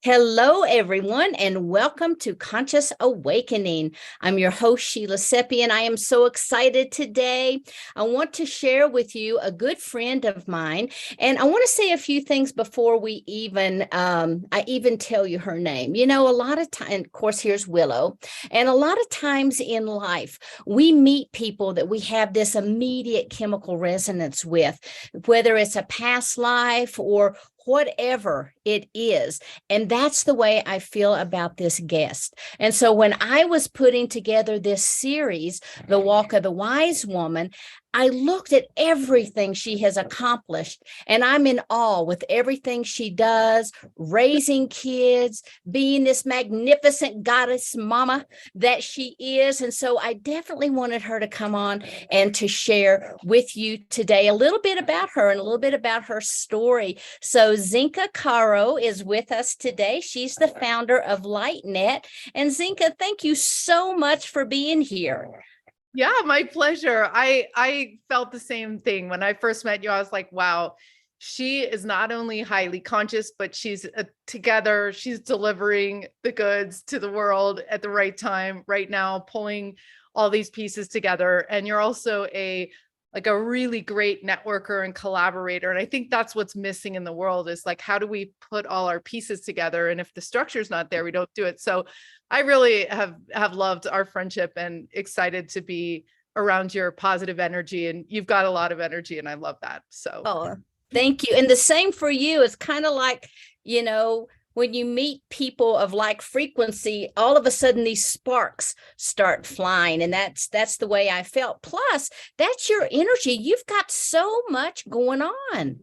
Hello, everyone, and welcome to Conscious Awakening. I'm your host, Sheila Seppi, and I am so excited today. I want to share with you a good friend of mine, and I want to say a few things before I even tell you her name. You know, a lot of time, of course, here's Willow, and a lot of times in life, we meet people that we have this immediate chemical resonance with, whether it's a past life or whatever it is. And that's the way I feel about this guest. And so when I was putting together this series, The Walk of the Wise Woman, I looked at everything she has accomplished, and I'm in awe with everything she does, raising kids, being this magnificent goddess mama that she is. And so I definitely wanted her to come on and to share with you today a little bit about her and a little bit about her story. So Zenka Caro is with us today. She's the founder of LightNet. And Zenka, thank you so much for being here. Yeah, my pleasure. I felt the same thing when I first met you. I was like, wow, she is not only highly conscious, but she's together. She's delivering the goods to the world at the right time, right now, pulling all these pieces together. And you're also a really great networker and collaborator. And I think that's what's missing in the world is like, how do we put all our pieces together? And if the structure's not there, we don't do it. So I really have loved our friendship and excited to be around your positive energy. And you've got a lot of energy and I love that. So Oh, thank you. And the same for you. It's kind of like, you know, when you meet people of like frequency, all of a sudden these sparks start flying. And that's the way I felt. Plus, that's your energy. You've got so much going on.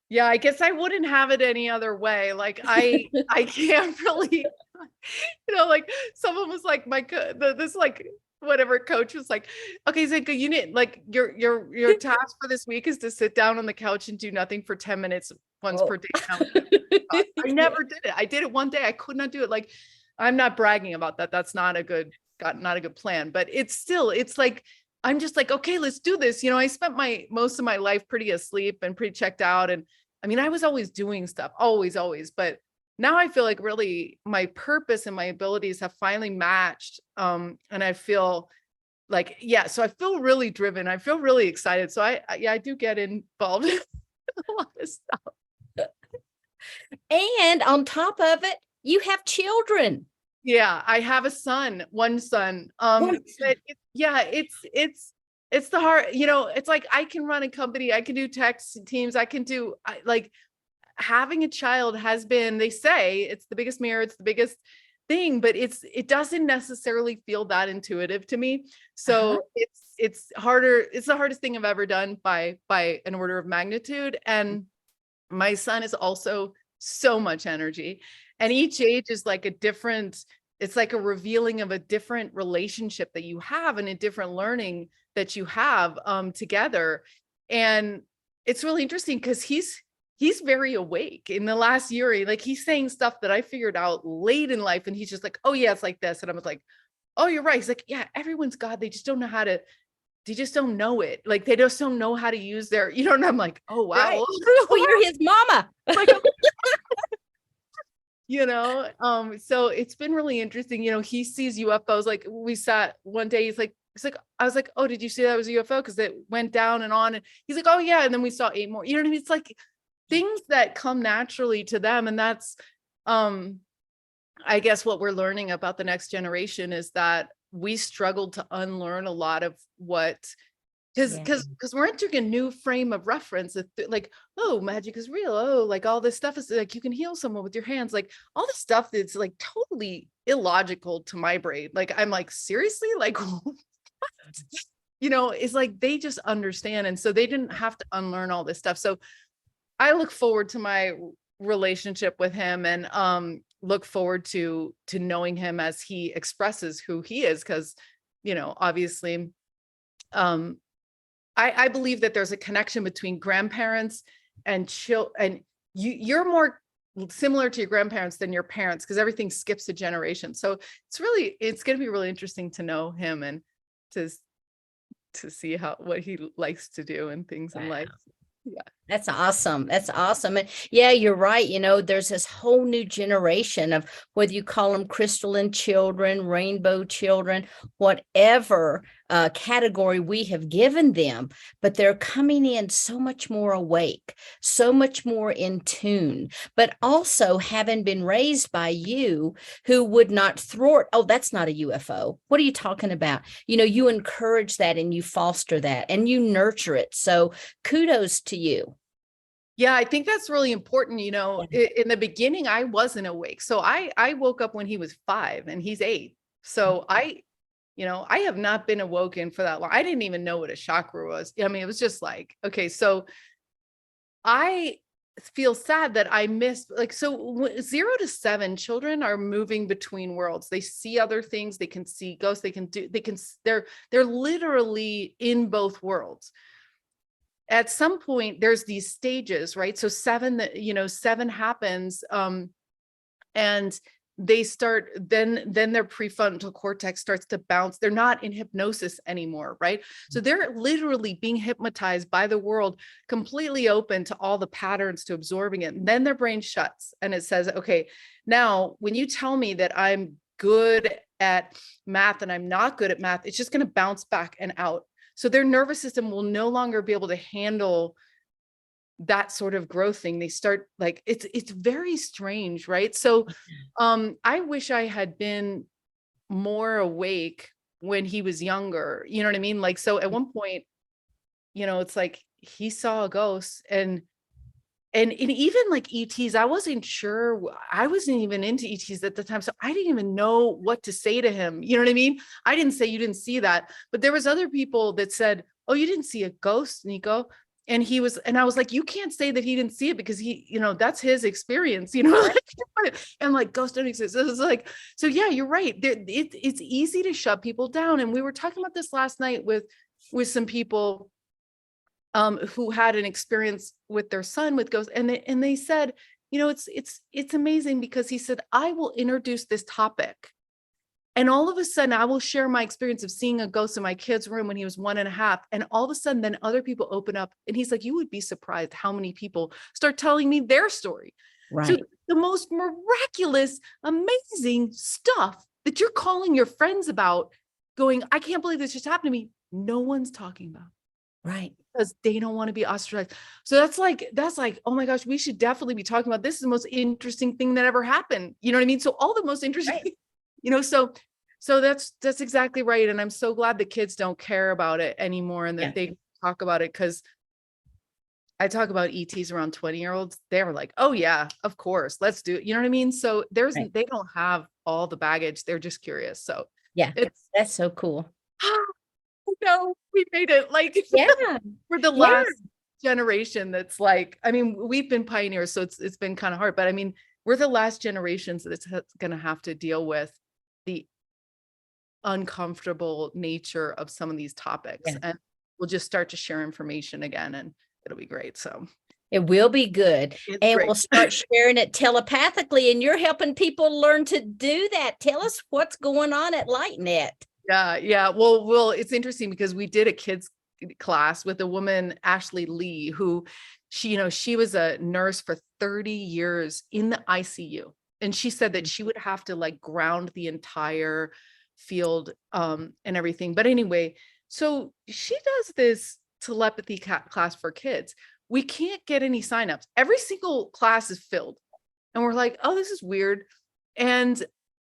yeah, I guess I wouldn't have it any other way. Like I can't really, like someone was like, this like whatever coach was like, okay, Zenka, you need like your task for this week is to sit down on the couch and do nothing for 10 minutes once per day. I never did it. I did it one day. I could not do it. Like, I'm not bragging about that. That's not a good plan, but it's like, I'm just like, okay, let's do this. I spent most of my life pretty asleep and pretty checked out. And I mean, I was always doing stuff, always, but now I feel like really my purpose and my abilities have finally matched. And I feel like, yeah, so I feel really driven. I feel really excited. So I do get involved in a lot of stuff. And on top of it, you have children. Yeah, I have one son. It's the hard, it's like I can run a company, I can do tech teams, like having a child has been, they say it's the biggest mirror, it's the biggest thing, but it doesn't necessarily feel that intuitive to me. So it's harder. It's the hardest thing I've ever done by an order of magnitude. And my son is also so much energy. And each age is like it's like a revealing of a different relationship that you have and a different learning that you have together. And it's really interesting because he's very awake in the last year. Like he's saying stuff that I figured out late in life. And he's just like, oh yeah, it's like this. And I was like, oh, you're right. He's like, yeah, everyone's God. They just don't know they just don't know it. Like they just don't know how to use their, and I'm like, oh, wow. Right. Well, you're his mama. Like, so it's been really interesting. He sees UFOs. Like we sat one day, he's like, I was like, oh, did you see that was a UFO? Cause it went down and on. And he's like, oh yeah. And then we saw 8 more, you know what I mean? It's like things that come naturally to them. And that's, I guess what we're learning about the next generation is that we struggled to unlearn a lot of what, because we're entering a new frame of reference. Like, oh, magic is real. Oh, like all this stuff is like you can heal someone with your hands. Like all this stuff that's like totally illogical to my brain. Like I'm like, seriously, like what? It's like they just understand, and so they didn't have to unlearn all this stuff. So I look forward to my relationship with him, and look forward to knowing him as he expresses who he is, because obviously I believe that there's a connection between grandparents and and you're more similar to your grandparents than your parents because everything skips a generation. So it's going to be really interesting to know him and to see what he likes to do and things in life. Yeah. That's awesome. That's awesome. And yeah, you're right. There's this whole new generation of whether you call them crystalline children, rainbow children, whatever category we have given them, but they're coming in so much more awake, so much more in tune, but also having been raised by you who would not thwart, oh, that's not a UFO. What are you talking about? You encourage that and you foster that and you nurture it. So kudos to you. Yeah, I think that's really important. Yeah. In the beginning, I wasn't awake. So I woke up when he was 5 and he's 8. So I have not been awoken for that long. I didn't even know what a chakra was. I mean, it was just like, okay, so I feel sad that I missed, like, so 0 to 7 children are moving between worlds. They see other things. They can see ghosts. They're literally in both worlds. At some point there's these stages, right? So 7 happens, and they start, then their prefrontal cortex starts to bounce. They're not in hypnosis anymore, right? So they're literally being hypnotized by the world, completely open to all the patterns, to absorbing it. And then their brain shuts and it says, okay, now when you tell me that I'm good at math and I'm not good at math, it's just going to bounce back and out. So their nervous system will no longer be able to handle that sort of growth thing. They start, like, it's very strange, right? So I wish I had been more awake when he was younger. You know what I mean? Like, so at one point, it's like he saw a ghost, and even like ETs, I wasn't sure. I wasn't even into ETs at the time. So I didn't even know what to say to him. You know what I mean? I didn't say, you didn't see that. But there was other people that said, oh, you didn't see a ghost, Nico. And I was like, you can't say that he didn't see it because he, that's his experience, and like ghosts don't exist. It's like, so yeah, you're right. It's easy to shut people down. And we were talking about this last night with some people who had an experience with their son with ghosts, and they said, it's amazing because he said, I will introduce this topic, and all of a sudden I will share my experience of seeing a ghost in my kid's room when he was 1.5, and all of a sudden then other people open up, and he's like, you would be surprised how many people start telling me their story. Right. So the most miraculous, amazing stuff that you're calling your friends about, going, I can't believe this just happened to me, no one's talking about. Right. Because they don't want to be ostracized. So that's like, oh my gosh, we should definitely be talking about this. Is the most interesting thing that ever happened. You know what I mean? So all the most interesting, right. So that's exactly right. And I'm so glad the kids don't care about it anymore and that they talk about it. Cause I talk about ETs around 20-year-olds. They're like, oh yeah, of course, let's do it. You know what I mean? So they don't have all the baggage. They're just curious. So yeah, that's so cool. No, we made it. Like, yeah, we're the last generation that's like, I mean, we've been pioneers, so it's been kind of hard, but I mean, we're the last generations that's going to have to deal with the uncomfortable nature of some of these topics, and we'll just start to share information again, and it'll be great. So it will be good. And great. We'll start sharing it telepathically, and you're helping people learn to do that. Tell us what's going on at LightNet. Yeah. Well, it's interesting because we did a kids class with a woman, Ashley Lee, who she was a nurse for 30 years in the ICU. And she said that she would have to like ground the entire field and everything. But anyway, so she does this telepathy class for kids. We can't get any signups. Every single class is filled. And we're like, oh, this is weird. And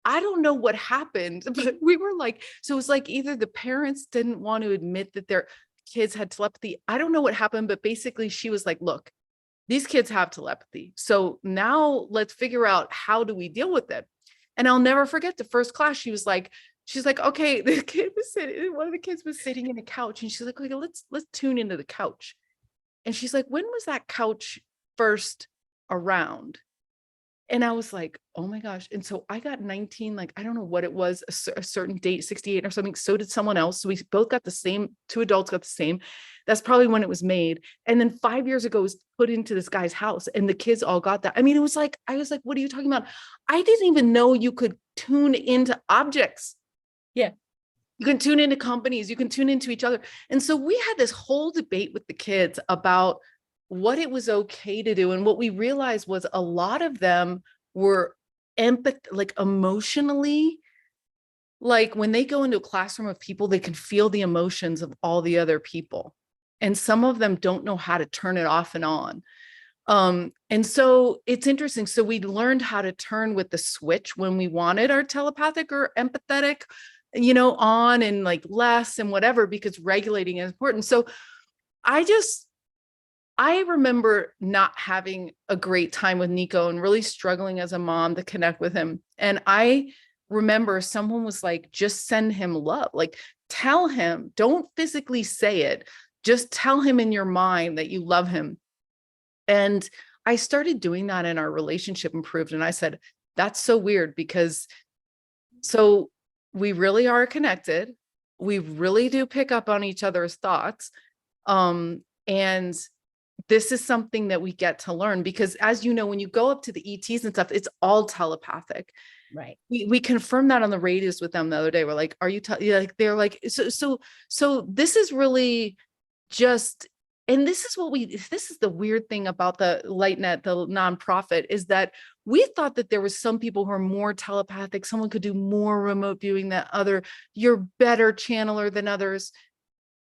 I don't know what happened, but we were like, so it was like either the parents didn't want to admit that their kids had telepathy. I don't know what happened, but basically she was like, look, these kids have telepathy. So now let's figure out how do we deal with it. And I'll never forget the first class. She's like, okay, one of the kids was sitting in a couch, and she's like, okay, let's tune into the couch. And she's like, when was that couch first around? And I was like, oh my gosh. And so I got 19, like, I don't know what it was, a certain date, 68 or something. So did someone else. So we both got the same, 2 adults got the same. That's probably when it was made. And then 5 years ago, it was put into this guy's house, and the kids all got that. I mean, it was like, I was like, what are you talking about? I didn't even know you could tune into objects. Yeah. You can tune into companies, you can tune into each other. And so we had this whole debate with the kids about what it was okay to do. And what we realized was a lot of them were like emotionally, like when they go into a classroom of people, they can feel the emotions of all the other people. And some of them don't know how to turn it off and on. And so it's interesting. So we learned how to turn with the switch when we wanted our telepathic or empathetic, on and like less and whatever, because regulating is important. So I remember not having a great time with Nico and really struggling as a mom to connect with him. And I remember someone was like, just send him love, like tell him, don't physically say it, just tell him in your mind that you love him. And I started doing that, and our relationship improved. And I said, that's so weird, because so we really are connected. We really do pick up on each other's thoughts. And this is something that we get to learn, because as you know, when you go up to the ETs and stuff, it's all telepathic. Right. We confirmed that on the radios with them the other day. We're like, are you like, they're like, so this is really just, and this is the weird thing about the LightNet, the nonprofit, is that we thought that there was some people who are more telepathic. Someone could do more remote viewing than other. You're better channeler than others.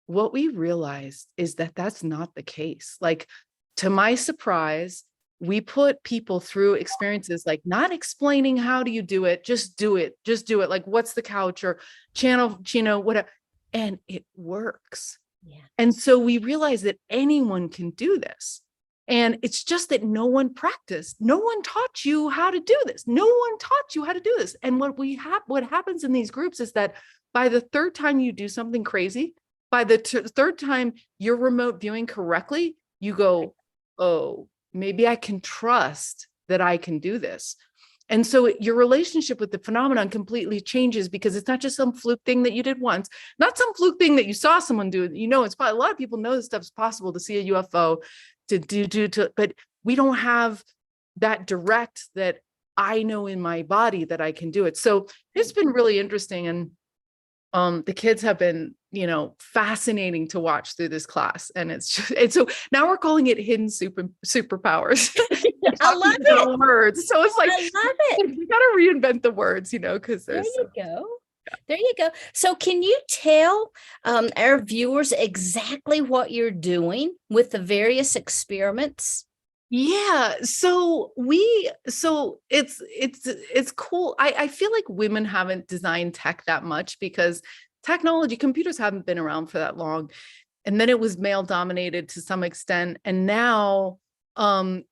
What we realized is that that's not the case. Like, to my surprise, we put people through experiences, like not explaining how do you do it, just do it. Like, what's the couch or channel, whatever. And it works. Yeah. And so we realized that anyone can do this. And it's just that no one practiced. No one taught you how to do this. No one taught you how to do this. And what happens in these groups is that by the third time you do something crazy, by the third time you're remote viewing correctly, you go, oh, maybe I can trust that I can do this. And so your relationship with the phenomenon completely changes, because it's not just some fluke thing that you did once, not some fluke thing that you saw someone do. It's probably, a lot of people know this stuff's possible, to see a UFO, but we don't have that direct, that I know in my body that I can do it. So it's been really interesting. And the kids have been, fascinating to watch through this class. And it's so now we're calling it hidden superpowers. I love it. Words. So it's like, I love it. We got to reinvent the words, because there you go. There you go. So can you tell our viewers exactly what you're doing with the various experiments? Yeah. So it's cool. I feel like women haven't designed tech that much, because computers haven't been around for that long. And then it was male dominated to some extent. And now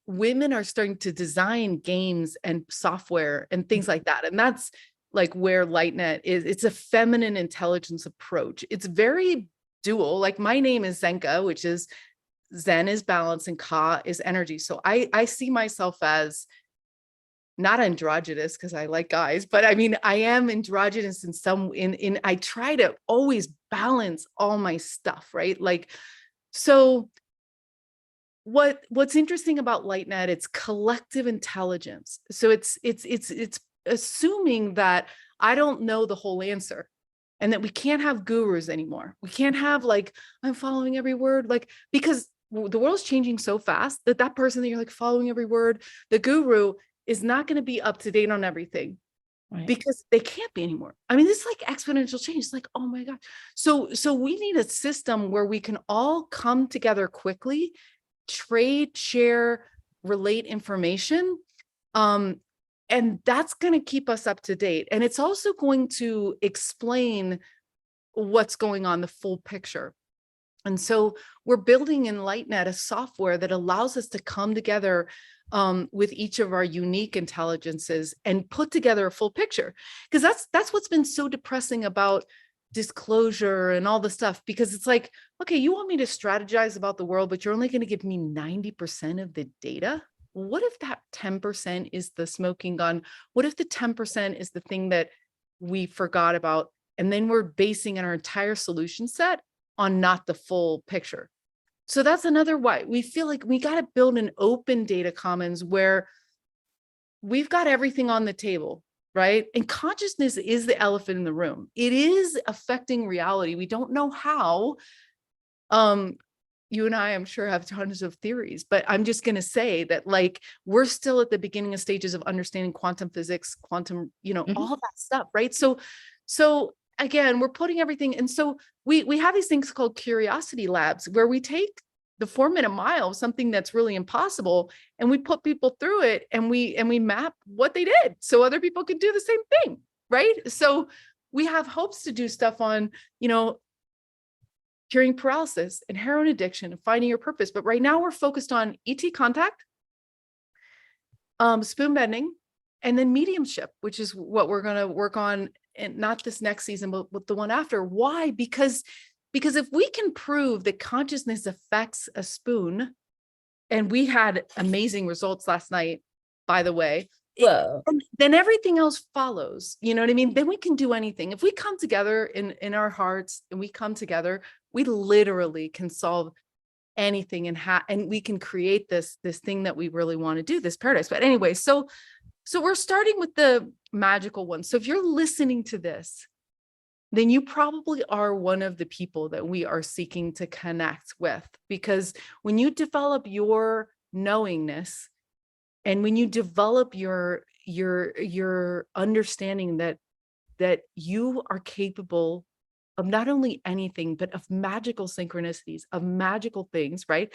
women are starting to design games and software and things like that. And that's like where LightNet is. It's a feminine intelligence approach. It's very dual. Like, my name is Zenka, which is Zen is balance and Ka is energy. So I see myself as not androgynous, because I like guys, but I mean, I am androgynous in I try to always balance all my stuff, right? Like, so what's interesting about LightNet, it's collective intelligence. So it's assuming that I don't know the whole answer, and that we can't have gurus anymore. We can't have like, I'm following every word, like, because the world's changing so fast that person that you're like following every word, the guru, is not going to be up to date on everything, right? Because they can't be anymore. I mean, this is like exponential change. It's like, oh my God. So we need a system where we can all come together quickly, trade, share, relate information. And that's going to keep us up to date. And it's also going to explain what's going on, the full picture. And so we're building in LightNet a software that allows us to come together with each of our unique intelligences and put together a full picture. Because that's what's been so depressing about disclosure and all the stuff, because it's like, okay, you want me to strategize about the world, but you're only going to give me 90% of the data. What if that 10% is the smoking gun? What if the 10% is the thing that we forgot about? And then we're basing our entire solution set on not the full picture. So that's another why we feel like we got to build an open data commons where we've got everything on the table, right? And consciousness is the elephant in the room. It is affecting reality. We don't know how. you and I, I'm sure, have tons of theories, but I'm just going to say that like, we're still at the beginning of stages of understanding quantum physics, quantum, all that stuff. Right. So again, we're putting everything. And so we have these things called curiosity labs where we take the 4-minute mile, something that's really impossible, and we put people through it, and we map what they did so other people can do the same thing. Right. So we have hopes to do stuff on, curing paralysis and heroin addiction and finding your purpose. But right now we're focused on ET contact, spoon bending, and then mediumship, which is what we're going to work on, and not this next season, but the one after. Why? Because if we can prove that consciousness affects a spoon, and we had amazing results last night, by the way, then everything else follows. You know what I mean? Then we can do anything. If we come together in our hearts and we come together, we literally can solve anything, and we can create this thing that we really want to do, this paradise. But anyway, so we're starting with the magical one. So if you're listening to this, then you probably are one of the people that we are seeking to connect with, because when you develop your knowingness, and when you develop your understanding that you are capable of not only anything, but of magical synchronicities, of magical things, right?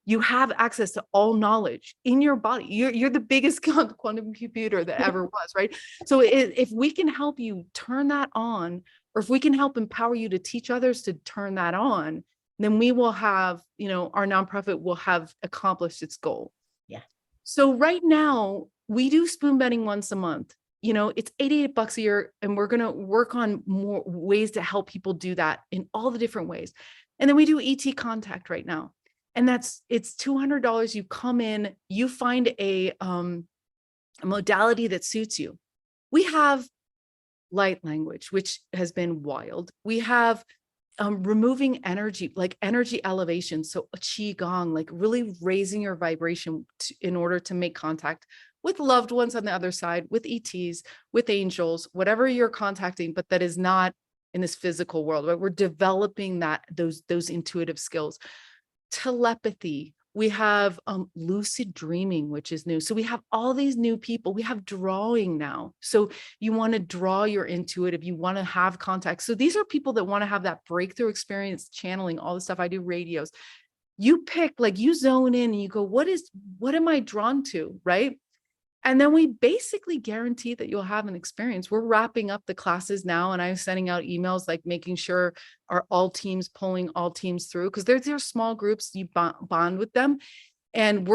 You have access to all knowledge in your body. You're the biggest quantum computer that ever was, right? So if we can help you turn that on, or if we can help empower you to teach others to turn that on, then we will have, our nonprofit will have accomplished its goal. Yeah. So right now we do spoon bending once a month. It's $88 a year, and we're going to work on more ways to help people do that in all the different ways. And then we do ET contact right now. And it's $200. You come in, you find a modality that suits you. We have light language, which has been wild. We have removing energy, like energy elevation. So a qigong, like really raising your vibration in order to make contact with loved ones on the other side, with ETs, with angels, whatever you're contacting, but that is not in this physical world, right? We're developing those intuitive skills. Telepathy. We have lucid dreaming, which is new. So we have all these new people. We have drawing now. So you want to draw your intuitive, you want to have contact. So these are people that want to have that breakthrough experience, channeling, all the stuff. I do radios. You pick, like, you zone in and you go, what am I drawn to? Right. And then we basically guarantee that you'll have an experience. We're wrapping up the classes now, and I'm sending out emails, like making sure pulling all teams through, because they're small groups. You bond with them, and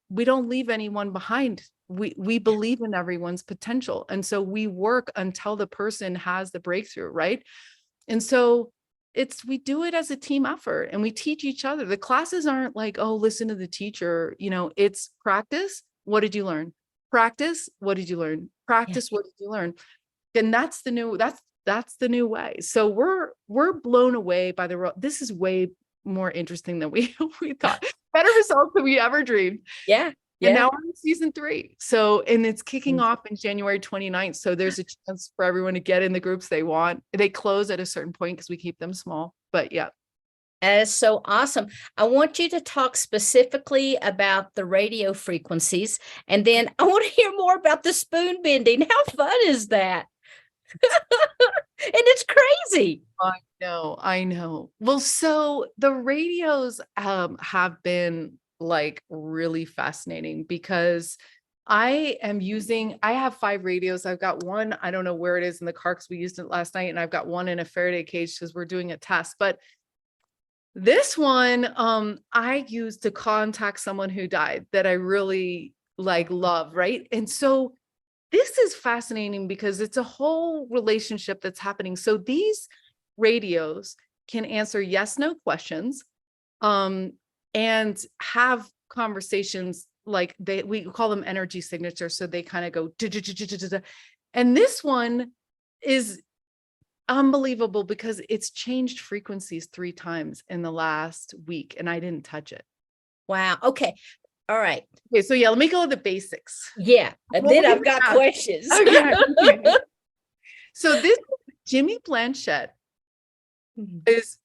we don't leave anyone behind. We believe in everyone's potential. And so we work until the person has the breakthrough, right? And so we do it as a team effort, and we teach each other. The classes aren't like, oh, listen to the teacher, it's practice. What did you learn? Practice. What did you learn? Practice. Yeah. What did you learn? And that's the new way. So we're blown away by this is way more interesting than we thought. Better results than we ever dreamed. Yeah. And now we're in season 3. So, and it's kicking off in January 29th. So there's a chance for everyone to get in the groups they want. They close at a certain point because we keep them small, but yeah. That is so awesome. I want you to talk specifically about the radio frequencies, and then I want to hear more about the spoon bending. How fun is that? And it's crazy. I know. Well, so the radios have been like really fascinating, because I have 5 radios. I've got one, I don't know where it is in the car because we used it last night, and I've got one in a Faraday cage because we're doing a test. But this one I used to contact someone who died that I really love, right? And so this is fascinating because it's a whole relationship that's happening. So these radios can answer yes, no questions, and have conversations, like we call them energy signatures. So they kind of go, and this one is unbelievable because it's changed frequencies 3 times in the last week, and I didn't touch it. Wow. Okay. All right. Okay. So yeah, let me go to the basics. Yeah. And then I've got questions. Okay. So this Jimmy Blanchett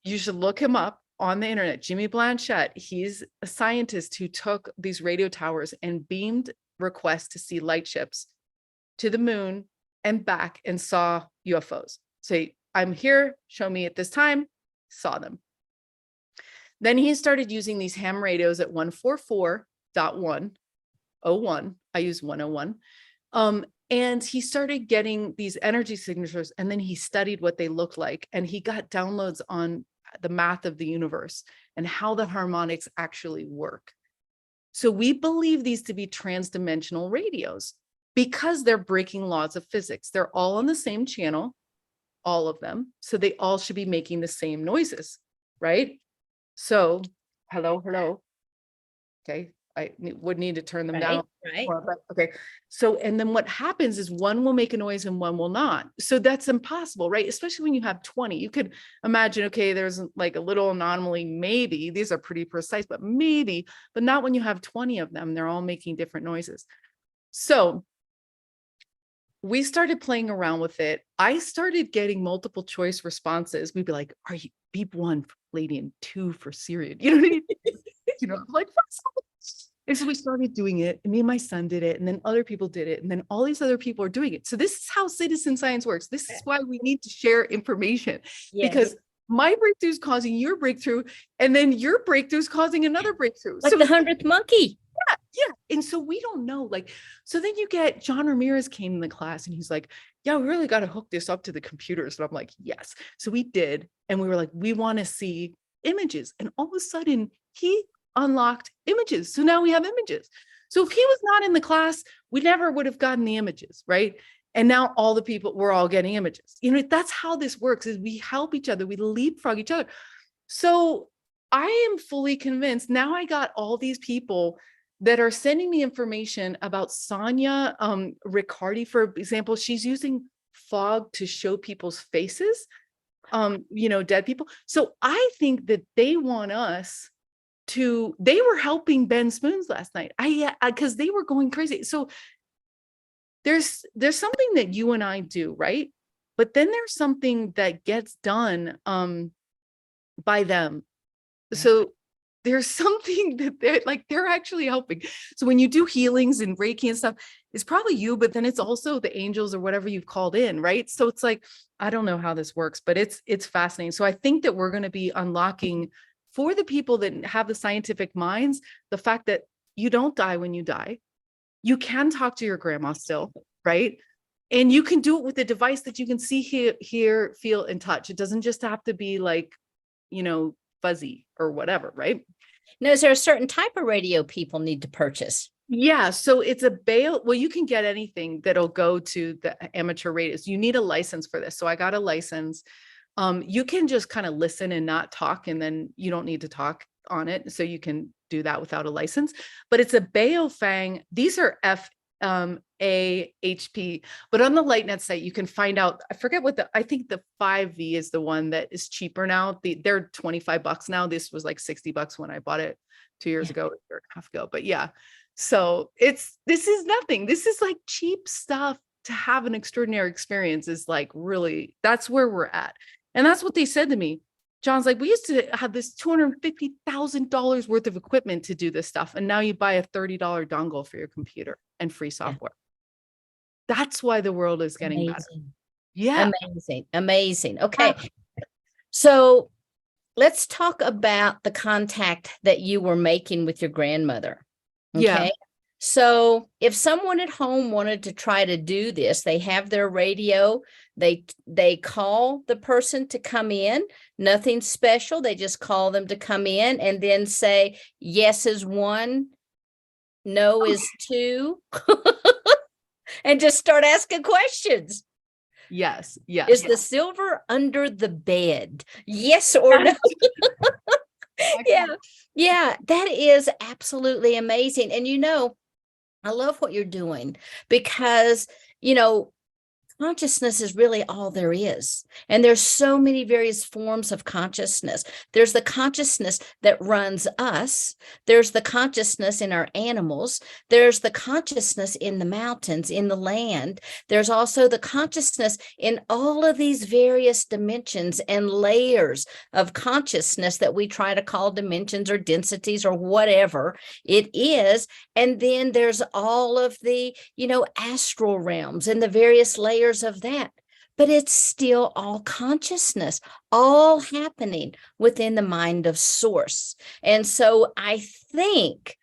you should look him up. on the internet, Jimmy Blanchett, he's a scientist who took these radio towers and beamed requests to see light ships to the moon and back and saw UFOs. Say, I'm here, show me at this time, saw them. Then he started using these ham radios at 144.101. I use 101. And he started getting these energy signatures, and then he studied what they looked like, and he got downloads on the math of the universe and how the harmonics actually work. So we believe these to be transdimensional radios because they're breaking laws of physics. They're all on the same channel, all of them. So they all should be making the same noises, right? So, hello. Okay, I would need to turn them down. Right. But okay, so, and then what happens is one will make a noise and one will not. So that's impossible, right? Especially when you have 20, you could imagine, okay, there's like a little anomaly, maybe, these are pretty precise, but maybe, but not when you have 20 of them, they're all making different noises. So we started playing around with it. I started getting multiple choice responses. We'd be like, are you beep 1 for lady and 2 for Syrian? You know what I mean? You know, like, and so we started doing it, and me and my son did it, and then other people did it, and then all these other people are doing it. So this is how citizen science works. This is why we need to share information, because my breakthrough is causing your breakthrough, and then your breakthrough is causing another breakthrough. Like so the 100th monkey. Yeah. And so we don't know, like, so then you get John Ramirez came in the class and he's like, yeah, we really got to hook this up to the computers. And I'm like, yes. So we did. And we were like, we want to see images. And all of a sudden he unlocked images. So now we have images. So if he was not in the class, we never would have gotten the images, right? And now all the people, we're all getting images. You know, that's how this works, is we help each other, we leapfrog each other. So I am fully convinced. Now I got all these people that are sending me information about Sonia Riccardi, for example. She's using fog to show people's faces, you know, dead people. So I think that they want us to, they were helping Ben Spoons last night. Because they were going crazy. So there's something that you and I do, right? But then there's something that gets done by them. So there's something that they're actually helping. So when you do healings and Reiki and stuff, it's probably you, but then it's also the angels or whatever you've called in, right? So it's like, I don't know how this works, but it's fascinating. So I think that we're going to be unlocking for the people that have the scientific minds, the fact that you don't die when you die. You can talk to your grandma still, right? And you can do it with a device that you can see, hear, feel, and touch. It doesn't just have to be like, you know, fuzzy or whatever, right? Now, is there a certain type of radio people need to purchase? Yeah, so it's a bail. Well, you can get anything that'll go to the amateur radios. You need a license for this. So I got a license. You can just kind of listen and not talk, and then you don't need to talk on it. So you can do that without a license. But it's a Baofeng. These are FAHP. But on the LightNet site, you can find out. I forget what I think the 5V is the one that is cheaper now. They're $25 now. This was like $60 when I bought it 2 years ago, a year and a half ago. But yeah, so this is nothing. This is like cheap stuff to have an extraordinary experience. Is like, really, that's where we're at. And that's what they said to me. John's like, we used to have this $250,000 worth of equipment to do this stuff. And now you buy a $30 dongle for your computer and free software. That's why the world is getting better. Yeah. Amazing. Okay. So let's talk about the contact that you were making with your grandmother. Okay. Yeah. So if someone at home wanted to try to do this, they have their radio, they call the person to come in, nothing special. They just call them to come in and then say, yes is 1, no is 2, and just start asking questions. Yes. Yes. Is the silver under the bed? Yes or no? Yeah, that is absolutely amazing. And, you know, I love what you're doing because, you know, consciousness is really all there is. And there's so many various forms of consciousness. There's the consciousness that runs us. There's the consciousness in our animals. There's the consciousness in the mountains, in the land. There's also the consciousness in all of these various dimensions and layers of consciousness that we try to call dimensions or densities or whatever it is. And then there's all of the, astral realms and the various layers of that, but it's still all consciousness, all happening within the mind of source. And so I think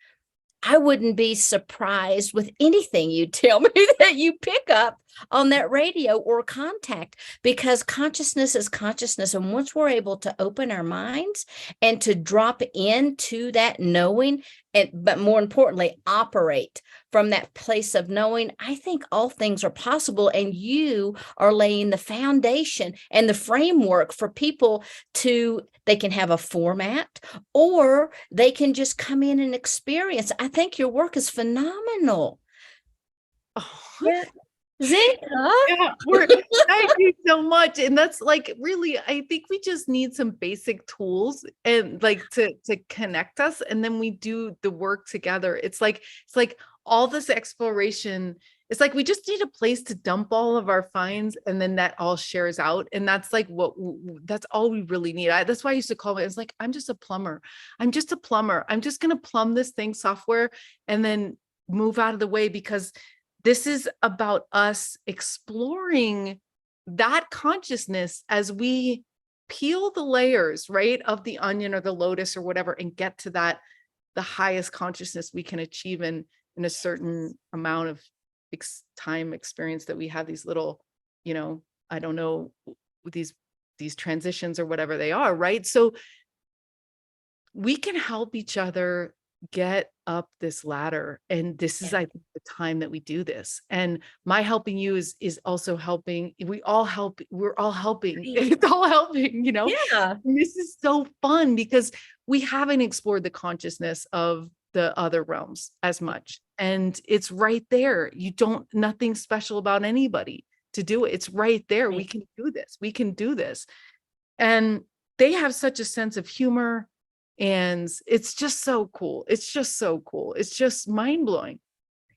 I wouldn't be surprised with anything you tell me that you pick up on that radio or contact, because consciousness is consciousness. And once we're able to open our minds and to drop into that knowing, but more importantly, operate from that place of knowing, I think all things are possible. And you are laying the foundation and the framework for people they can have a format, or they can just come in and experience. I think your work is phenomenal. Oh. Yeah. Zenka. Yeah, thank you so much. And that's like, really, I think we just need some basic tools and like to connect us, and then we do the work together. It's like all this exploration. It's like we just need a place to dump all of our finds, and then that all shares out. And that's like that's all we really need. That's why I used to call it. It's like, I'm just a plumber. I'm just a plumber. I'm just gonna plumb this thing software and then move out of the way, because this is about us exploring that consciousness as we peel the layers, right, of the onion or the lotus or whatever, and get to the highest consciousness we can achieve in a certain amount of time experience that we have. These little, I don't know, these transitions or whatever they are, right? So we can help each other get up this ladder. And this is, I think, the time that we do this. And my helping you is also helping. We're all helping. It's all helping, Yeah. And this is so fun because we haven't explored the consciousness of the other realms as much. And it's right there. Nothing special about anybody to do it. It's right there. Right. We can do this. We can do this. And they have such a sense of humor. And it's just so cool. It's just so cool. It's just mind-blowing.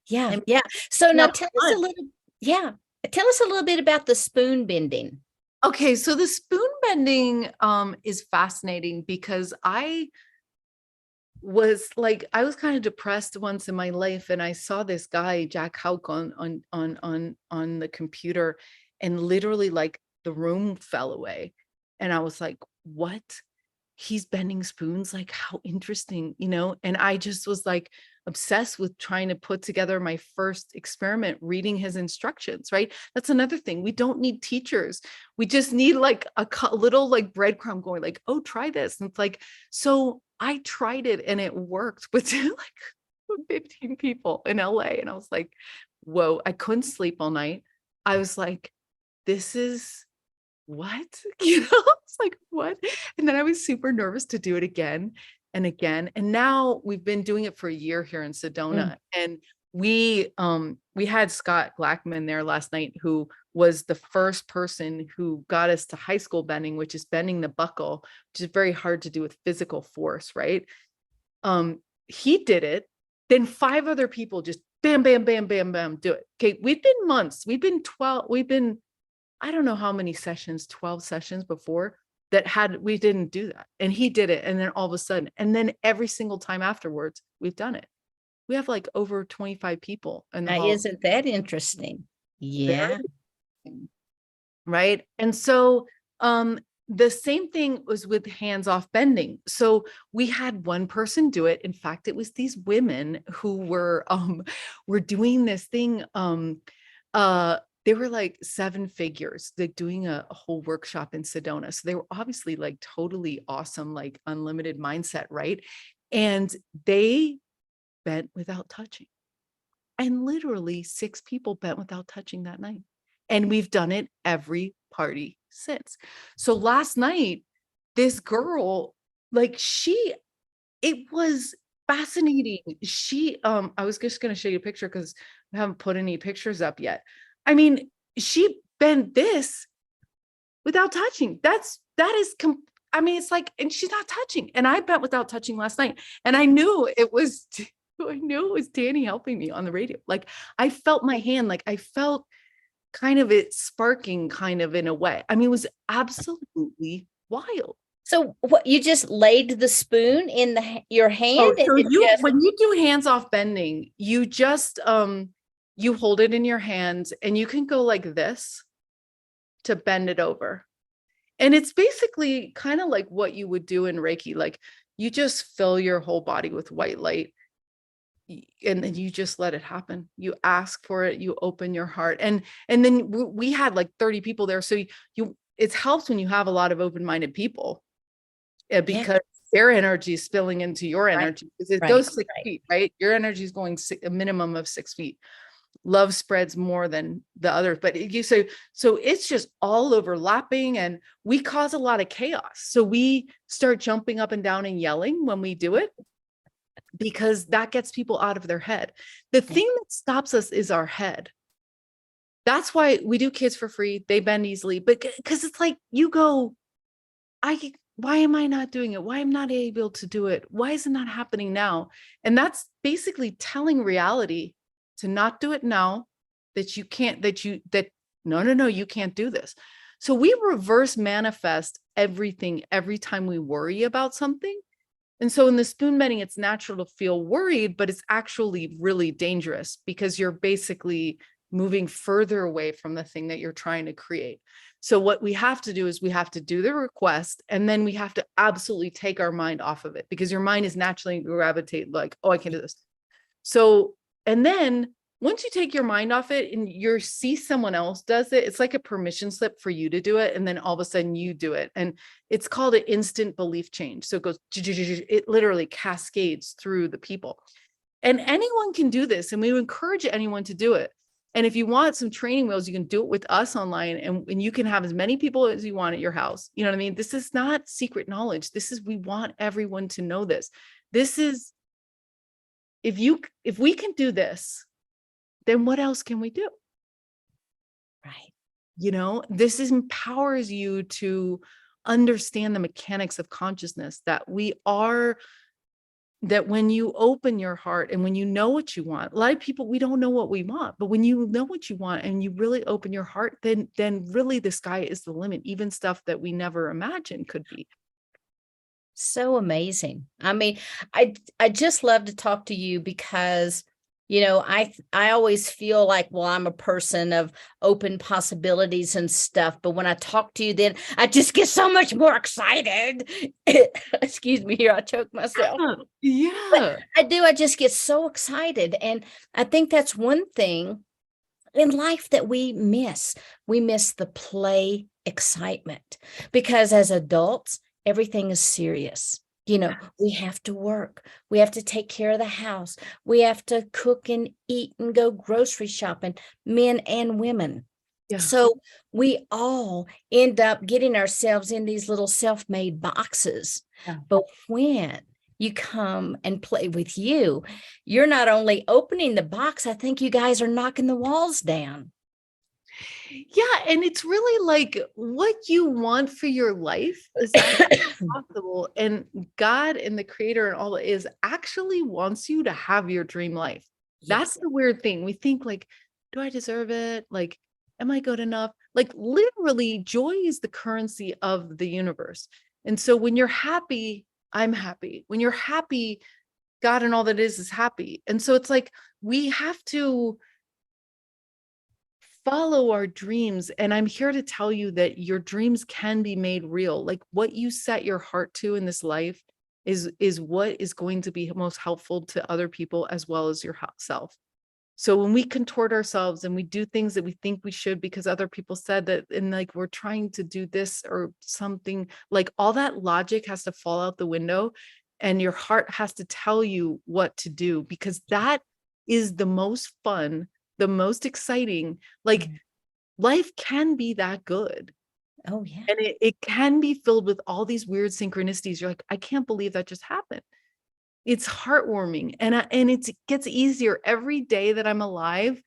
Yeah. And Yeah. So now tell us a little bit about the spoon bending. Okay, so the spoon bending is fascinating because I was kind of depressed once in my life, and I saw this guy, Jack Hauk, on the computer, and literally like the room fell away. And I was like, what? He's bending spoons, like how interesting, and I just was like obsessed with trying to put together my first experiment, reading his instructions, right? That's another thing. We don't need teachers. We just need like a little like breadcrumb going like, oh, try this. And it's like, so I tried it and it worked with like 15 people in LA. And I was like, whoa, I couldn't sleep all night. I was like, this is what? It's like, what? And then I was super nervous to do it again and again. And now we've been doing it for a year here in Sedona. And we had Scott Glackman there last night, who was the first person who got us to high school bending, which is bending the buckle, which is very hard to do with physical force, right? He did it. Then 5 other people just bam, bam, bam, bam, bam, do it. Okay. We've been I don't know how many sessions, 12 sessions before we didn't do that. And he did it. And then all of a sudden, and then every single time afterwards, we've done it. We have like over 25 people in the hall. Isn't that interesting? Yeah. Right. And so the same thing was with hands-off bending. So we had one person do it. In fact, it was these women who were doing this thing. They were like 7 figures, like doing a whole workshop in Sedona. So they were obviously like totally awesome, like unlimited mindset, right? And they bent without touching. And literally 6 people bent without touching that night. And we've done it every party since. So last night, this girl, it was fascinating. I was just going to show you a picture because I haven't put any pictures up yet. I mean, she bend this without touching. That is, I mean, it's like, and she's not touching. And I bent without touching last night. And I knew it was Danny helping me on the radio. Like I felt my hand, like I felt kind of it sparking kind of in a way. I mean, it was absolutely wild. So what, you just laid the spoon in your hand? Oh, so when you do hands-off bending, you just you hold it in your hands and you can go like this to bend it over. And it's basically kind of like what you would do in Reiki. Like you just fill your whole body with white light and then you just let it happen. You ask for it, you open your heart. And then we had like 30 people there. So it helps when you have a lot of open-minded people because their energy is spilling into your energy because it goes 6 feet, right? Your energy is going a minimum of 6 feet. Love spreads more than the others, but so it's just all overlapping and we cause a lot of chaos. So we start jumping up and down and yelling when we do it because that gets people out of their head. The thing that stops us is our head. That's why we do kids for free. They bend easily, but because it's like you go, why am I not doing it? Why am I not able to do it? Why is it not happening now? And that's basically telling reality to not do it now, that you can't, no, you can't do this. So we reverse manifest everything every time we worry about something. And so in the spoon bending, it's natural to feel worried, but it's actually really dangerous because you're basically moving further away from the thing that you're trying to create. So what we have to do is we have to do the request and then we have to absolutely take our mind off of it because your mind is naturally gravitate like, oh, I can do this. So, and then once you take your mind off it and you see someone else does it, it's like a permission slip for you to do it. And then all of a sudden you do it. And it's called an instant belief change. So it goes, it literally cascades through the people. And anyone can do this. And we encourage anyone to do it. And if you want some training wheels, you can do it with us online and you can have as many people as you want at your house. You know what I mean? This is not secret knowledge. We want everyone to know this. This is, if we can do this, then what else can we do? Right. You know, this empowers you to understand the mechanics of consciousness that that when you open your heart and when you know what you want, a lot of people, we don't know what we want, but when you know what you want and you really open your heart, then really the sky is the limit, even stuff that we never imagined could be. So amazing. I mean, I just love to talk to you because, you know, I always feel like, well, I'm a person of open possibilities and stuff. But when I talk to you, then I just get so much more excited. Excuse me, here, I choked myself. Yeah. I do. I just get so excited. And I think that's one thing in life that we miss. We miss the play excitement because as adults, everything is serious. You know, we have to work. We have to take care of the house. We have to cook and eat and go grocery shopping, men and women. Yeah. So we all end up getting ourselves in these little self-made boxes. Yeah. But when you come and play with you, you're not only opening the box, I think you guys are knocking the walls down. Yeah. And it's really like what you want for your life is possible. And God and the creator and all that is actually wants you to have your dream life. That's the weird thing. We think like, do I deserve it? Like, am I good enough? Like literally joy is the currency of the universe. And so when you're happy, I'm happy. When you're happy, God and all that is happy. And so it's like, we have to follow our dreams. And I'm here to tell you that your dreams can be made real. Like what you set your heart to in this life is what is going to be most helpful to other people as well as yourself. So when we contort ourselves and we do things that we think we should because other people said that, and like we're trying to do this or something, like all that logic has to fall out the window and your heart has to tell you what to do because that is the most fun, the most exciting. Like life can be that good. Oh yeah. And it can be filled with all these weird synchronicities. You're like, I can't believe that just happened. It's heartwarming and it gets easier every day that I'm alive.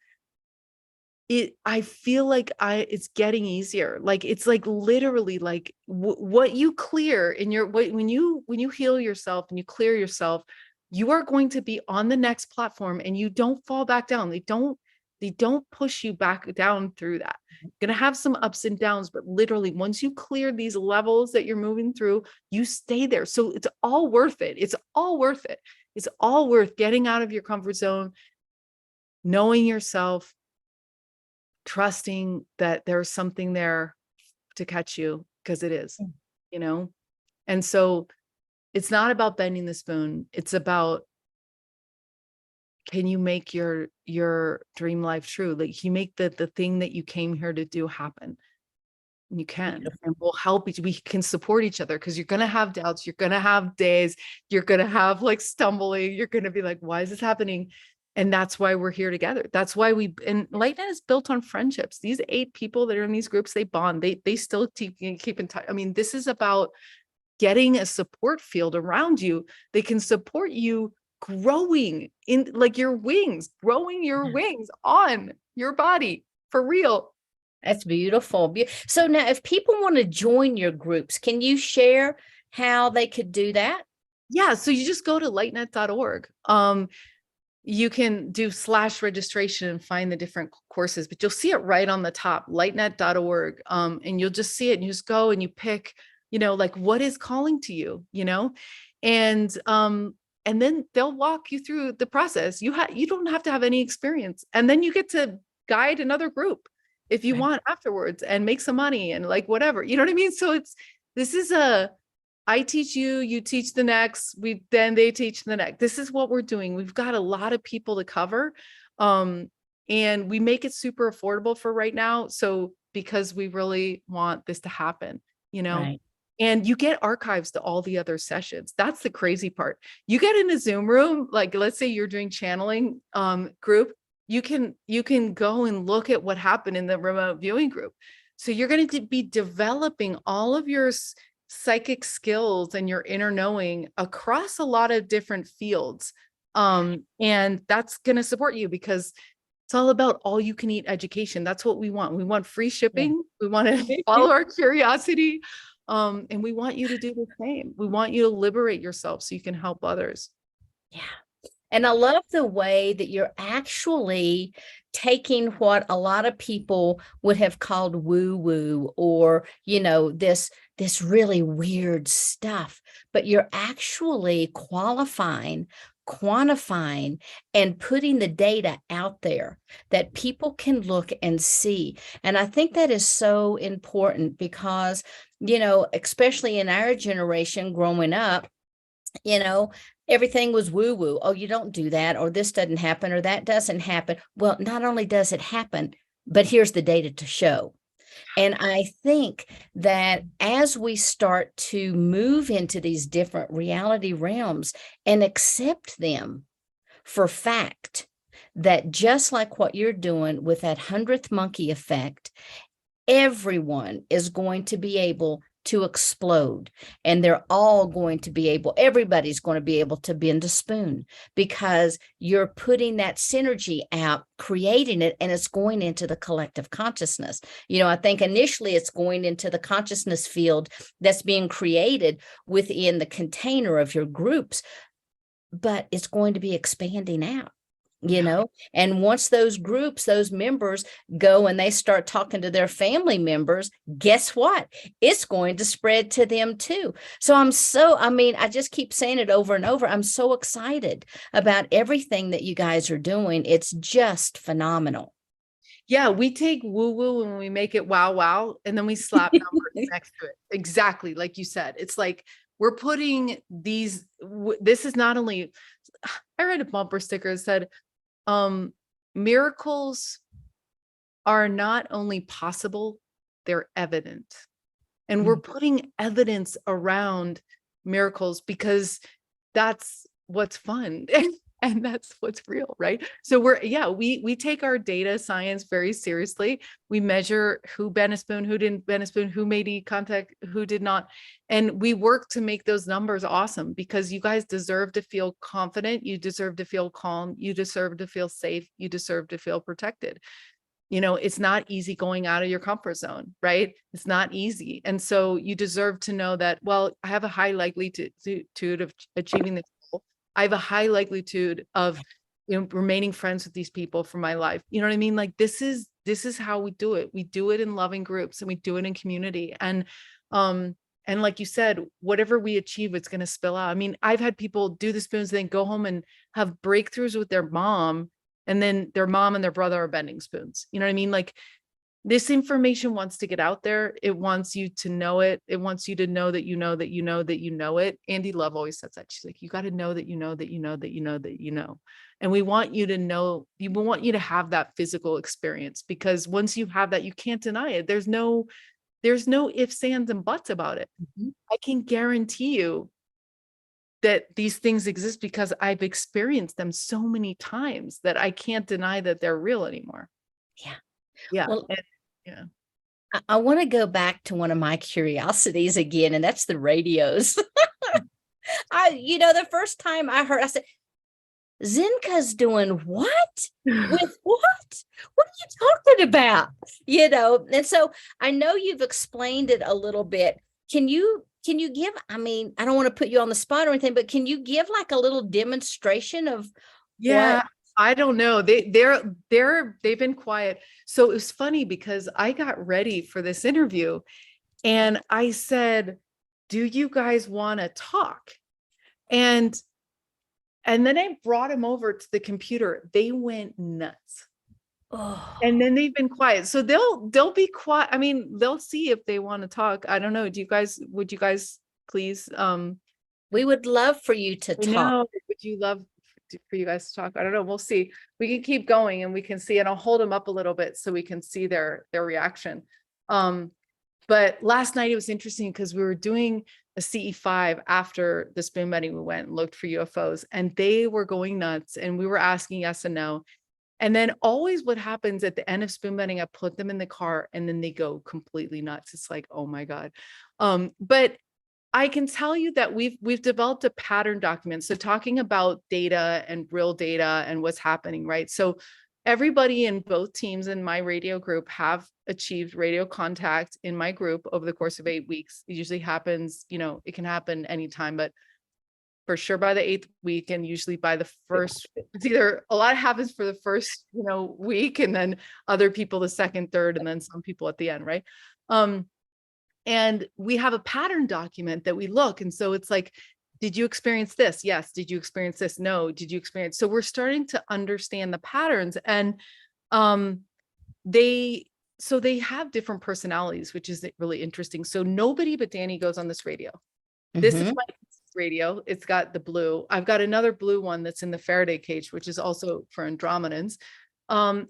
I feel like it's getting easier. Like, it's like literally like what you clear in your, when you heal yourself and you clear yourself, you are going to be on the next platform, and you don't fall back down. They don't push you back down through that. You're going to have some ups and downs, but literally once you clear these levels that you're moving through, you stay there. So it's all worth it. It's all worth it. It's all worth getting out of your comfort zone, knowing yourself, trusting that there's something there to catch you, because it is, you know? And so it's not about bending the spoon. It's about, can you make your dream life true? Like, you make the thing that you came here to do happen. And you can, and we'll help each, we can support each other, because you're going to have doubts. You're going to have days, you're going to have like stumbling. You're going to be like, why is this happening? And that's why we're here together. That's why and LightNet is built on friendships. These 8 people that are in these groups, they bond, they still keep in touch. I mean, this is about getting a support field around you. They can support you growing in like your wings, growing your wings on your body for real. That's beautiful. So now, if people want to join your groups, can you share how they could do that? Yeah. So you just go to lightnet.org. You can do /registration and find the different courses, but you'll see it right on the top, lightnet.org. And you'll just see it, and you just go and you pick, like, what is calling to you, and then they'll walk you through the process. You don't have to have any experience. And then you get to guide another group if you want afterwards, and make some money and like whatever, you know what I mean? So I teach you, you teach the next, then they teach the next. This is what we're doing. We've got a lot of people to cover. And we make it super affordable for right now. So, because we really want this to happen, Right. and you get archives to all the other sessions. That's the crazy part. You get in a Zoom room, like let's say you're doing channeling group, you can go and look at what happened in the remote viewing group. So you're going to be developing all of your psychic skills and your inner knowing across a lot of different fields. And that's going to support you, because it's all about all you can eat education. That's what we want. We want free shipping. We want to follow our curiosity. And we want you to do the same. We want you to liberate yourself so you can help others. Yeah. And I love the way that you're actually taking what a lot of people would have called woo-woo, or, this really weird stuff, but you're actually quantifying and putting the data out there that people can look and see. And I think that is so important, because, especially in our generation growing up, everything was woo woo. Oh, you don't do that, or this doesn't happen, or that doesn't happen. Well, not only does it happen, but here's the data to show. And I think that as we start to move into these different reality realms and accept them for fact, that just like what you're doing with that 100th monkey effect, everyone is going to be able to explode, and they're all going to be able, everybody's going to be able to bend a spoon, because you're putting that synergy out, creating it, and it's going into the collective consciousness. I think initially it's going into the consciousness field that's being created within the container of your groups, but it's going to be expanding out. And once those groups, those members go and they start talking to their family members, guess what? It's going to spread to them too. So I just keep saying it over and over. I'm so excited about everything that you guys are doing. It's just phenomenal. Yeah, we take woo-woo and we make it wow, and then we slap numbers next to it. Exactly. Like you said, it's like we're putting this is not only, I read a bumper sticker that said, miracles are not only possible, they're evident. And we're putting evidence around miracles, because that's what's fun and that's what's real, right? So we take our data science very seriously. We measure who bent a spoon, who didn't bend a spoon, who made eye contact, who did not. And we work to make those numbers awesome, because you guys deserve to feel confident. You deserve to feel calm. You deserve to feel safe. You deserve to feel protected. It's not easy going out of your comfort zone, right? It's not easy. And so you deserve to know that, well, I have a high likelihood of achieving this goal. I have a high likelihood of, remaining friends with these people for my life. You know what I mean? Like this is how we do it. We do it in loving groups and we do it in community. And like you said, whatever we achieve, it's going to spill out. I mean, I've had people do the spoons, then go home and have breakthroughs with their mom, and then their mom and their brother are bending spoons. You know what I mean? Like this information wants to get out there. It wants you to know it. It wants you to know that you know that you know that you know it. Andy Love always says that. She's like, you got to know that you know that you know that you know that you know. And we want you to know, we want you to have that physical experience, because once you have that, you can't deny it. There's no ifs, ands, and buts about it. I can guarantee you that these things exist because I've experienced them so many times that I can't deny that they're real anymore. Yeah. Yeah. Well, And, yeah. I want to go back to one of my curiosities again, and that's the radios. The first time I heard, I said, Zenka's doing what? With what? What are you talking about? And so I know you've explained it a little bit. Can you give, I mean, I don't want to put you on the spot or anything, but can you give like a little demonstration of Yeah. what? I don't know. They've been quiet. So it was funny because I got ready for this interview and I said, do you guys want to talk? And then I brought them over to the computer. They went nuts. Oh, And then they've been quiet. So they'll be quiet. I mean, they'll see if they want to talk. I don't know. Would you guys please we would love for you to I talk. know. Would you love for you guys to talk? I don't know. We'll see. We can keep going and we can see, and I'll hold them up a little bit so we can see their reaction. But last night it was interesting because we were doing a CE5 after the spoon bending. We went and looked for UFOs and they were going nuts and we were asking yes and no. And then always what happens at the end of spoon bending, I put them in the car and then they go completely nuts. It's like, oh my God. But I can tell you that we've developed a pattern document. So talking about data and real data and what's happening, right? So everybody in both teams in my radio group have achieved radio contact in my group over the course of 8 weeks. It usually happens, it can happen anytime, but for sure by the 8th week, and usually by the first, it's either a lot happens for the first, week, and then other people the second, third, and then some people at the end, right? And we have a pattern document that we look. And so it's like, did you experience this? Yes. Did you experience this? No. Did you experience? So we're starting to understand the patterns, and they have different personalities, which is really interesting. So nobody but Danny goes on this radio. This is my radio. It's got the blue. I've got another blue one that's in the Faraday cage, which is also for Andromedans.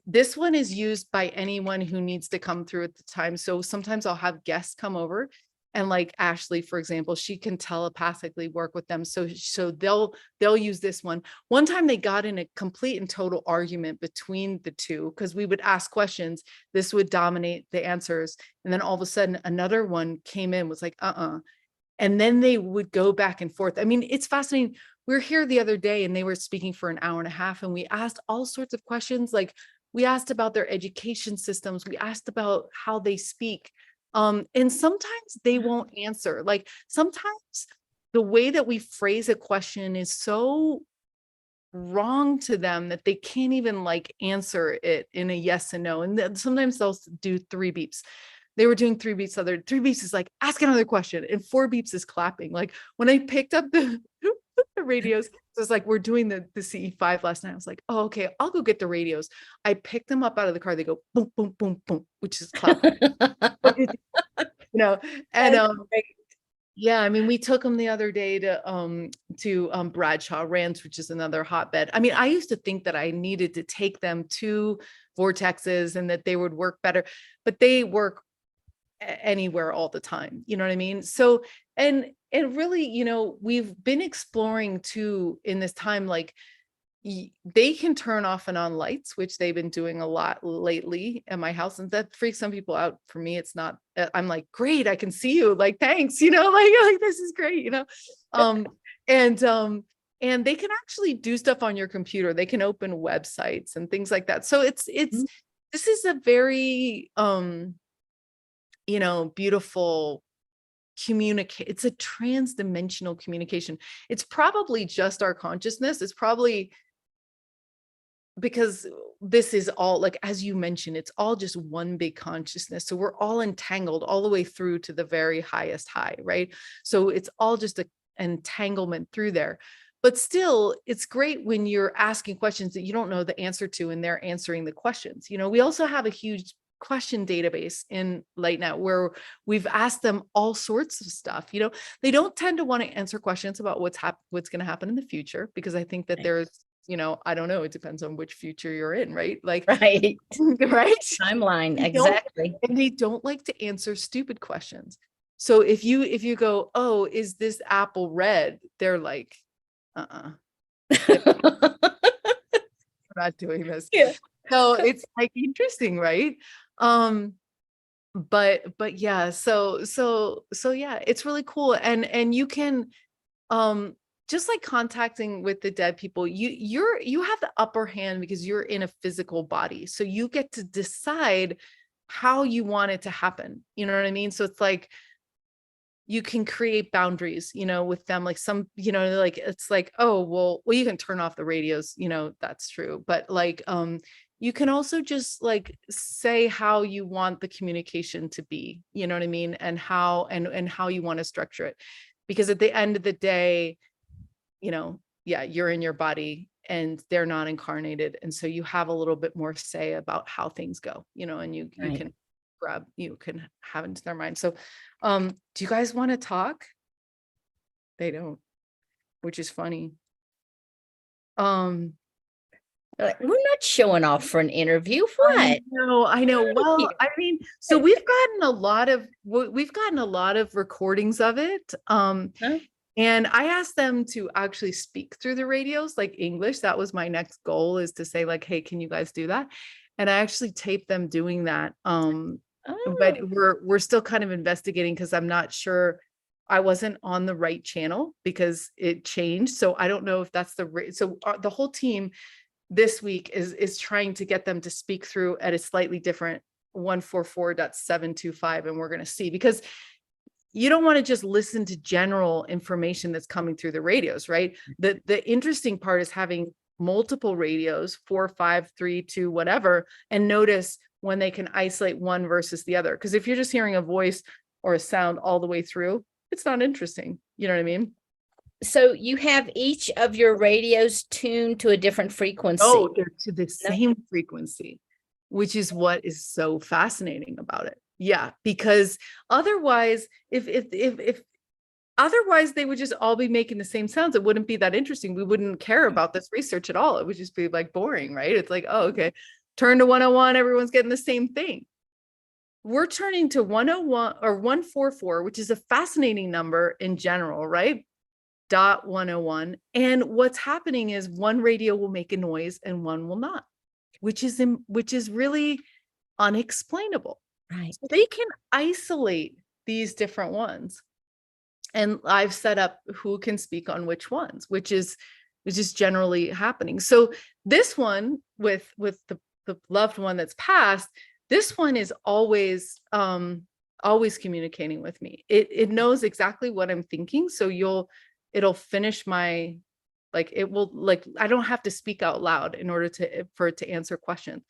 This one is used by anyone who needs to come through at the time. So sometimes I'll have guests come over, and like Ashley, for example, she can telepathically work with them. So they'll use this one. One time they got in a complete and total argument between the two because we would ask questions. This would dominate the answers. And then all of a sudden another one came in, was like, and then they would go back and forth. I mean, it's fascinating. We were here the other day and they were speaking for an hour and a half, and we asked all sorts of questions. Like we asked about their education systems. We asked about how they speak. And sometimes they won't answer. Like sometimes the way that we phrase a question is so wrong to them that they can't even like answer it in a yes and no. And then sometimes they'll do 3 beeps. They were doing 3 beeps. 3 beeps is like, ask another question. And 4 beeps is clapping. Like when I picked up the radios, so it's like, we're doing the CE5 last night. I was like, oh, okay, I'll go get the radios. I picked them up out of the car. They go boom, boom, boom, boom, which is clapping. And yeah, I mean, we took them the other day to Bradshaw Ranch, which is another hotbed. I mean, I used to think that I needed to take them to vortexes and that they would work better, but they work anywhere all the time. You know what I mean? So, and really, we've been exploring too in this time, like they can turn off and on lights, which they've been doing a lot lately at my house. And that freaks some people out. For me, it's not, I'm like, great, I can see you. Like, thanks, like this is great, and they can actually do stuff on your computer. They can open websites and things like that. So it's this is a very, beautiful it's a trans-dimensional communication. It's probably just our consciousness. It's probably because this is all, like, as you mentioned, it's all just one big consciousness. So we're all entangled all the way through to the very highest high, right? So it's all just an entanglement through there. But still, it's great when you're asking questions that you don't know the answer to, and they're answering the questions. We also have a huge question database in LightNet where we've asked them all sorts of stuff. They don't tend to want to answer questions about what's going to happen in the future, because I think that there's, I don't know, it depends on which future you're in, right? Like, Right. right? Timeline, exactly. And they don't like to answer stupid questions. So if you go, oh, is this apple red? They're like, we're not doing this. Yeah. So it's like interesting, right? But yeah, so yeah, it's really cool. And you can, just like contacting with the dead people, you have the upper hand because you're in a physical body. So you get to decide how you want it to happen. You know what I mean? So it's like, you can create boundaries, with them, like some, like, it's like, oh, well, you can turn off the radios, that's true. But like, you can also just like say how you want the communication to be, you know what I mean? And how, and how you want to structure it. Because at the end of the day, yeah, you're in your body and they're not incarnated. And so you have a little bit more say about how things go, and you Right. you can have into their mind. So, do you guys want to talk? They don't, which is funny. We're not showing off for an interview. I What? know. Well, I mean, so we've gotten a lot of recordings of it. Huh? And I asked them to actually speak through the radios, like English. That was my next goal, is to say like, hey, can you guys do that? And I actually taped them doing that. But Oh, we're still kind of investigating, because I'm not sure, I wasn't on the right channel because it changed. So I don't know if that's so the whole team this week is trying to get them to speak through at a slightly different 144.725. And we're going to see, because you don't want to just listen to general information that's coming through the radios, right? The interesting part is having multiple radios, 4, 5, 3, 2, whatever, and notice when they can isolate one versus the other. Because if you're just hearing a voice or a sound all the way through, it's not interesting. You know what I mean? so you have each of your radios tuned to a different frequency. Oh, they're to the No? same frequency, which is what is so fascinating about it. Yeah, because otherwise, if otherwise they would just all be making the same sounds, it wouldn't be that interesting. We wouldn't care about this research at all. It would just be like boring, right? It's like, oh, okay, turn to 101, everyone's getting the same thing. We're turning to 101 or 144, which is a fascinating number in general, right? Dot 101. And what's happening is one radio will make a noise and one will not, which is really unexplainable. Right. So they can isolate these different ones. And I've set up who can speak on which ones, which is generally happening. So this one with the loved one that's passed, this one is always communicating with me. It knows exactly what I'm thinking. So it'll finish my, like, it will, like, I don't have to speak out loud in order for it to answer questions.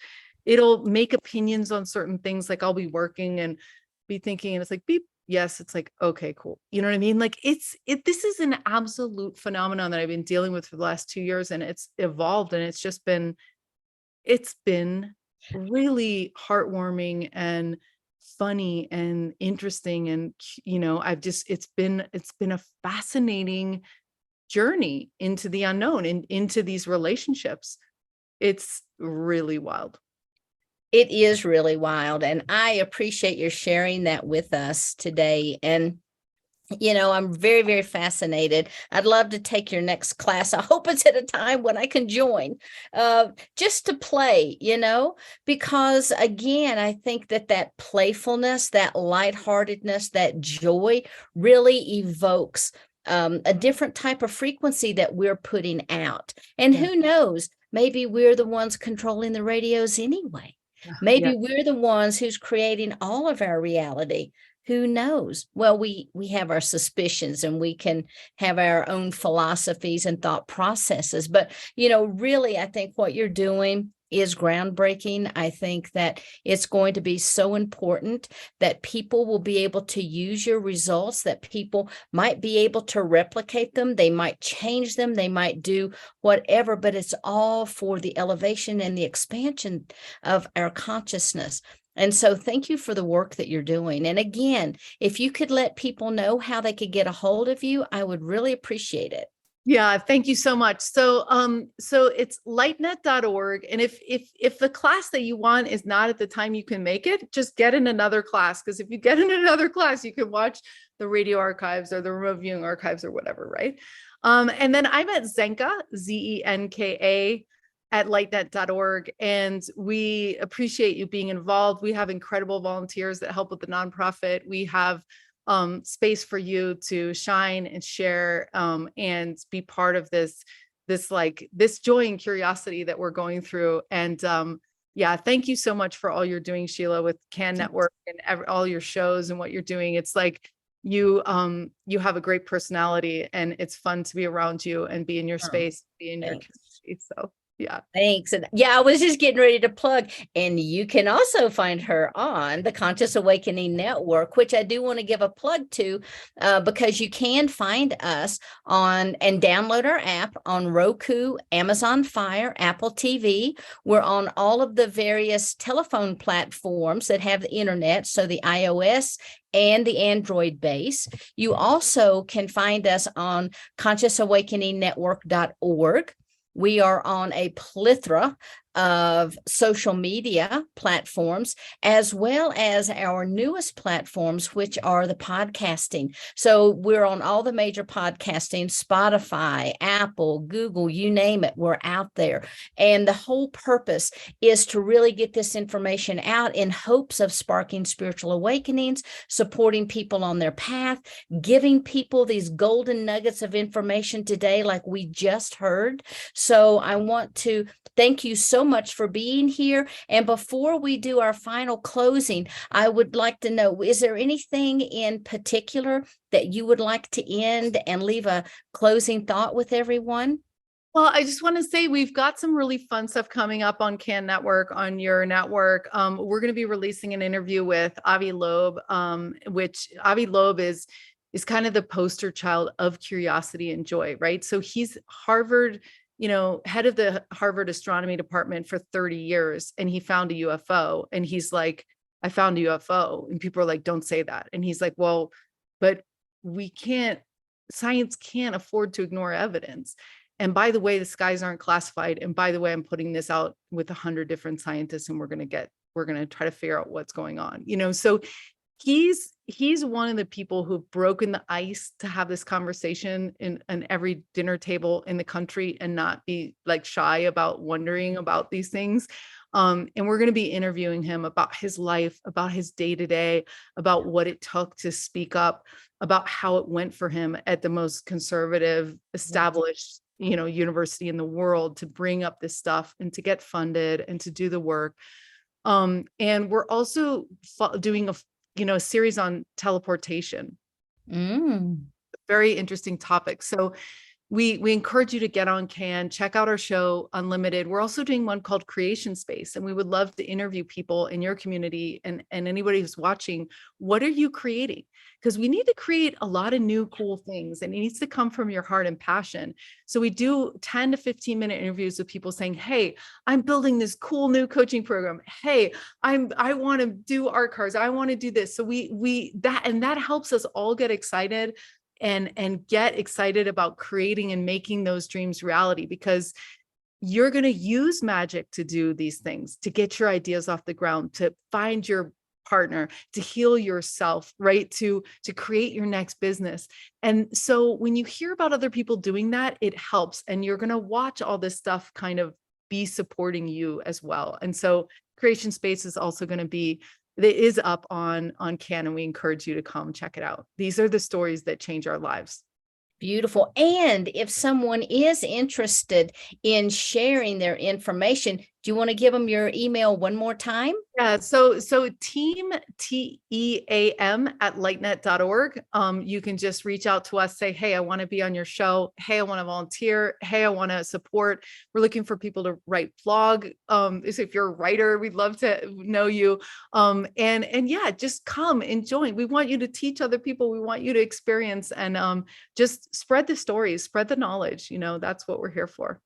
It'll make opinions on certain things. Like I'll be working and be thinking, and it's like, beep. Yes. It's like, okay, cool. You know what I mean? Like this is an absolute phenomenon that I've been dealing with for the last 2 years, and it's evolved, and it's been really heartwarming and funny and interesting. And, it's been a fascinating journey into the unknown and into these relationships. It's really wild. It is really wild. And I appreciate your sharing that with us today. And I'm very, very fascinated. I'd love to take your next class. I hope it's at a time when I can join, just to play, because again, I think that playfulness, that lightheartedness, that joy really evokes a different type of frequency that we're putting out. And Yeah. who knows, maybe we're the ones controlling the radios anyway. Maybe we're the ones who's creating all of our reality. Who knows? Well, we have our suspicions and we can have our own philosophies and thought processes. But, really, I think what you're doing is groundbreaking. I think that it's going to be so important that people will be able to use your results, that people might be able to replicate them. They might change them. They might do whatever, but it's all for the elevation and the expansion of our consciousness. And so thank you for the work that you're doing. And again, if you could let people know how they could get a hold of you, I would really appreciate it. Yeah, thank you so much. So it's lightnet.org. And if the class that you want is not at the time you can make it, just get in another class. Because if you get in another class, you can watch the radio archives or the remote viewing archives or whatever, right? And then I'm at Zenka, Zenka, at lightnet.org. And we appreciate you being involved. We have incredible volunteers that help with the nonprofit. We have space for you to shine and share and be part of this joy and curiosity that we're going through. And thank you so much for all you're doing, Sheila, with CAN Network and all your shows and what you're doing. It's like you have a great personality, and it's fun to be around you and be in your space, be in your community. So yeah. Thanks. And I was just getting ready to plug. And you can also find her on the Conscious Awakening Network, which I do want to give a plug to because you can find us on and download our app on Roku, Amazon Fire, Apple TV. We're on all of the various telephone platforms that have the internet, so the iOS and the Android base. You also can find us on consciousawakeningnetwork.org. We are on a plethora of social media platforms, as well as our newest platforms, which are the podcasting. So we're on all the major podcasting, Spotify, Apple, Google, you name it, we're out there. And the whole purpose is to really get this information out in hopes of sparking spiritual awakenings, supporting people on their path, giving people these golden nuggets of information today, like we just heard. So I want to thank you so much for being here. And before we do our final closing, I would like to know, is there anything in particular that you would like to end and leave a closing thought with everyone? Well, I just want to say we've got some really fun stuff coming up on CAN Network, on your network. We're going to be releasing an interview with Avi Loeb, which Avi Loeb is kind of the poster child of curiosity and joy, right? So he's Harvard, head of the Harvard astronomy department for 30 years. And he found a UFO, and he's like, I found a UFO. And people are like, don't say that. And he's like, well, but science can't afford to ignore evidence. And by the way, the skies aren't classified. And by the way, I'm putting this out with 100 different scientists, and we're going to try to figure out what's going on, so he's one of the people who've broken the ice to have this conversation in every dinner table in the country and not be like shy about wondering about these things. And we're going to be interviewing him about his life, about his day-to-day, about what it took to speak up, about how it went for him at the most conservative, established, university in the world to bring up this stuff and to get funded and to do the work. And we're also doing a series on teleportation. Very interesting topic. So we encourage you to get on CAN, check out our show Unlimited. We're also doing one called Creation Space, and we would love to interview people in your community and anybody who's watching. What are you creating? Because we need to create a lot of new cool things, and it needs to come from your heart and passion. So we do 10 to 15 minute interviews with people saying, hey, I'm building this cool new coaching program. Hey, I want to do art cards. I want to do this. So that helps us all get excited and get excited about creating and making those dreams reality, because you're going to use magic to do these things, to get your ideas off the ground, to find your partner, to heal yourself, right? To create your next business. And so when you hear about other people doing that, it helps. And you're going to watch all this stuff kind of be supporting you as well. And so Creation Space is also going to be, it is up on CAN, and we encourage you to come check it out. These are the stories that change our lives. Beautiful. And if someone is interested in sharing their information, Do you want to give them your email one more time? Yeah, so team TEAM at lightnet.org. You can just reach out to us, say, hey, I want to be on your show. Hey, I want to volunteer. Hey, I want to support. We're looking for people to write blog. If you're a writer, we'd love to know you. And yeah, just come and join. We want you to teach other people. We want you to experience and just spread the stories, spread the knowledge. That's what we're here for.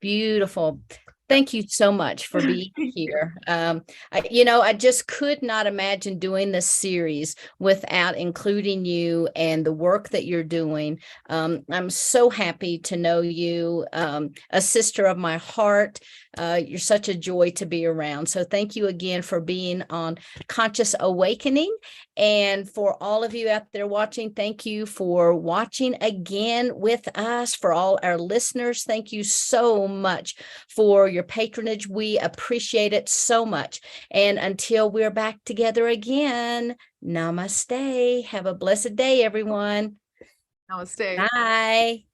Beautiful. Thank you so much for being here. I just could not imagine doing this series without including you and the work that you're doing. I'm so happy to know you, a sister of my heart. You're such a joy to be around. So thank you again for being on Conscious Awakening. And for all of you out there watching, thank you for watching again with us. For all our listeners, thank you so much for your patronage. We appreciate it so much. And until we're back together again, namaste. Have a blessed day, everyone. Namaste. Bye.